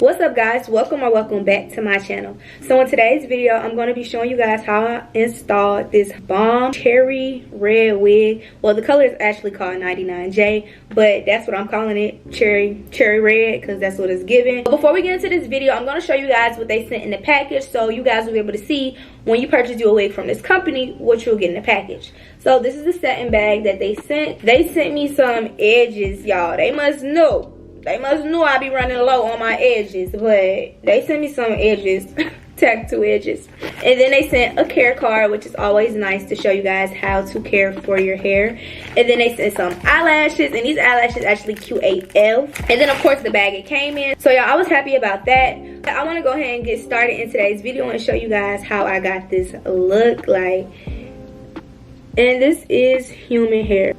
What's up guys, welcome back to my channel. So in today's video I'm going to be showing you guys how I installed this bomb cherry red wig. Well, the color is actually called 99J, but that's what I'm calling it, cherry red, because that's what it's given. Before we get into this video, I'm going to show you guys what they sent in the package, so you guys will be able to see when you purchase your wig from this company what you'll get in the package. So this is the satin bag that they sent. They sent me some edges, y'all. They must know I be running low on my edges, but they sent me some edges, tattoo edges. And then they sent a care card, which is always nice to show you guys how to care for your hair. And then they sent some eyelashes, and these eyelashes actually QAF. And then of course the bag it came in. So y'all, I was happy about that. I want to go ahead and get started in today's video and show you guys how I got this look like. And this is human hair.